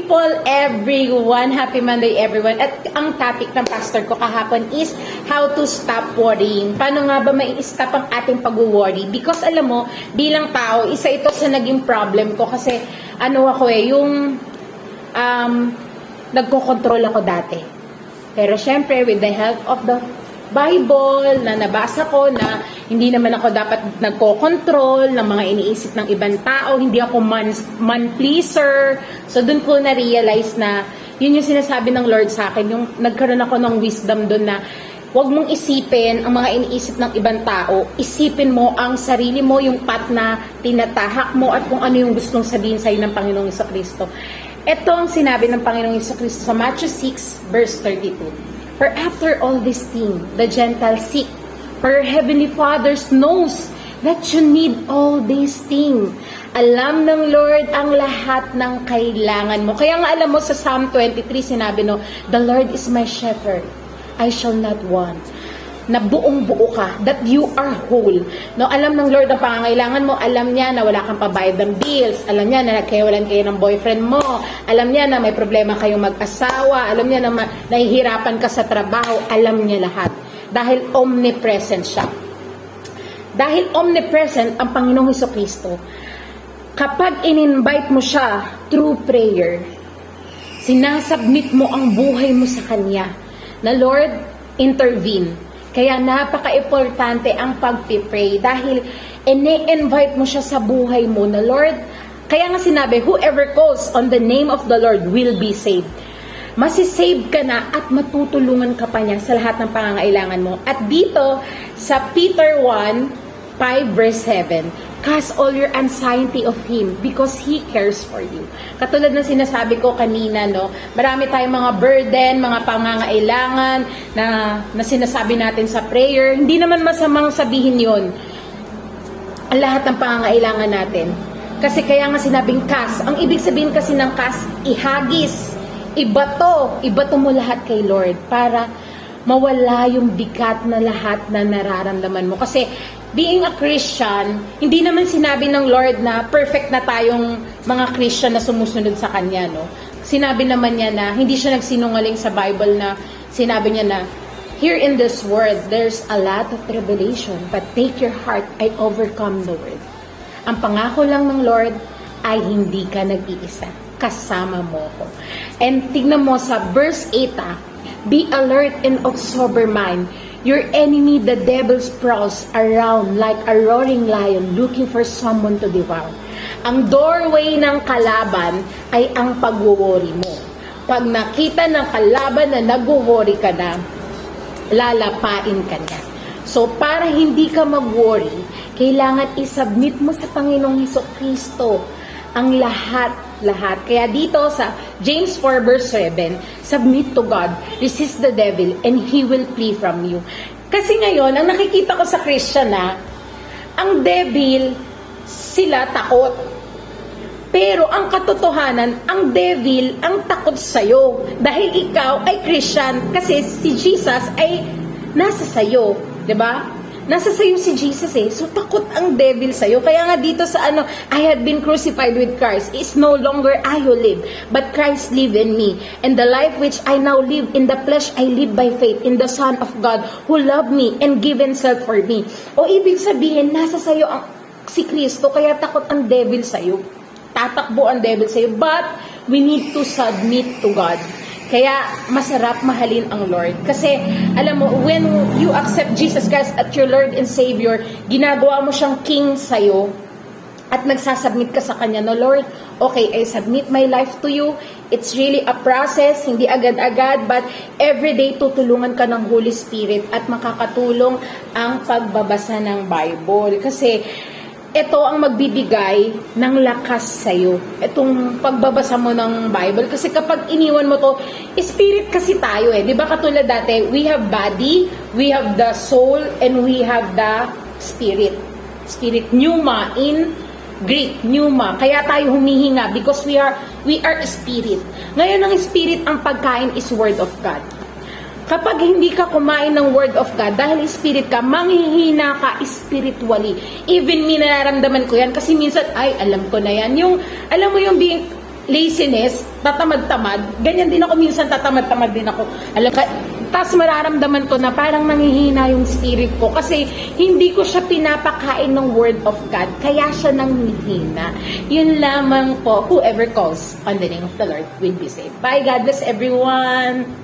people, everyone. Happy Monday, everyone. At ang topic ng pastor ko kahapon is how to stop worrying. Paano nga ba mai-stop ang ating pag-worry? Because alam mo, bilang tao, isa ito sa naging problem ko kasi yung nagko-control ako dati. Pero syempre, with the help of the Bible na nabasa ko na hindi naman ako dapat nagko-control ng mga iniisip ng ibang tao, hindi ako man-pleaser. So dun ko na-realize na yun yung sinasabi ng Lord sa akin, yung nagkaroon ako ng wisdom dun na huwag mong isipin ang mga iniisip ng ibang tao, isipin mo ang sarili mo, yung path na tinatahak mo at kung ano yung gustong sabihin sa'yo ng Panginoong Jesucristo. Ito ang sinabi ng Panginoong Jesucristo sa Matthew 6 verse 32. For after all this thing, the Gentiles seek, for your heavenly Father knows that you need all these things. Alam ng Lord ang lahat ng kailangan mo. Kaya nga alam mo sa Psalm 23 sinabi the Lord is my shepherd, I shall not want. Na buong-buo ka, that you are whole. No, alam ng Lord ang pangangailangan mo, alam niya na wala kang pabayad ng bills, alam niya na nagkawalan kayo ng boyfriend mo, alam niya na may problema kayong mag-asawa, alam niya na nahihirapan ka sa trabaho, alam niya lahat. Dahil omnipresent siya. Dahil omnipresent ang Panginoong Jesucristo, kapag in-invite mo siya through prayer, sinasubmit mo ang buhay mo sa Kanya, na Lord, intervene. Kaya napaka-importante ang pag-pray dahil ini-invite mo siya sa buhay mo na Lord, kaya nga sinabi, whoever calls on the name of the Lord will be saved. Masisave ka na at matutulungan ka pa niya sa lahat ng pangangailangan mo. At dito sa Peter 1, 5 verse 7, cast all your anxiety of Him because He cares for you. Katulad ng sinasabi ko kanina, marami tayong mga burden, mga pangangailangan na sinasabi natin sa prayer. Hindi naman masamang sabihin yon ang lahat ng pangangailangan natin. Kasi kaya nga sinabing cast. Ang ibig sabihin kasi ng cast, ihagis, ibato mo lahat kay Lord para mawala yung bigat na lahat na nararamdaman mo. Kasi being a Christian, hindi naman sinabi ng Lord na perfect na tayong mga Christian na sumusunod sa Kanya, Sinabi naman niya na hindi siya nagsinungaling sa Bible na sinabi niya na here in this world, there's a lot of tribulation, but take your heart, I overcome the world. Ang pangako lang ng Lord ay hindi ka nag-iisa. Kasama mo ko. And tignan mo sa verse 8, be alert and of sober mind. Your enemy, the devil, prowls around like a roaring lion looking for someone to devour. Ang doorway ng kalaban ay ang pag-worry mo. Pag nakita ng kalaban na nag-worry ka na, lalapain ka na. So, para hindi ka mag-worry, kailangan isubmit mo sa Panginoong Jesucristo ang lahat. Kaya dito sa James 4 verse 7, submit to God, resist the devil, and he will flee from you. Kasi ngayon, ang nakikita ko sa Christian ang devil, sila takot. Pero ang katotohanan, ang devil, ang takot sa'yo. Dahil ikaw ay Christian, kasi si Jesus ay nasa sa'yo. 'Di ba? Nasa sayo si Jesus So takot ang devil sa'yo. Kaya nga dito sa I have been crucified with Christ. It's no longer I who live, but Christ live in me. And the life which I now live in the flesh, I live by faith in the Son of God who loved me and gave Himself for me. O ibig sabihin, nasa sayo si Kristo, kaya takot ang devil sa'yo. Tatakbo ang devil sa'yo. But we need to submit to God. Kaya masarap mahalin ang Lord. Kasi alam mo, when you accept Jesus Christ at your Lord and Savior, ginagawa mo siyang King sa'yo at nagsasubmit ka sa Kanya, Lord, okay, I submit my life to you. It's really a process, hindi agad-agad, but everyday tutulungan ka ng Holy Spirit at makakatulong ang pagbabasa ng Bible. Kasi ito ang magbibigay ng lakas sa'yo. Itong pagbabasa mo ng Bible. Kasi kapag iniwan mo to, spirit kasi tayo Di ba katulad dati, we have body, we have the soul, and we have the spirit. Spirit, pneuma, in Greek, pneuma. Kaya tayo humihinga because we are spirit. Ngayon, ang spirit, ang pagkain is word of God. Kapag hindi ka kumain ng Word of God, dahil spirit ka, manghihina ka spiritually. Even nararamdaman ko yan, kasi minsan, ay, alam ko na yan. Yung, alam mo yung being laziness, tatamad-tamad, ganyan din ako minsan, tatamad-tamad din ako. Alam ka, tapos mararamdaman ko na parang nanghihina yung spirit ko kasi hindi ko siya pinapakain ng word of God, kaya siya nanghihina. Yun lamang po, whoever calls on the name of the Lord will be saved. Bye, God bless everyone!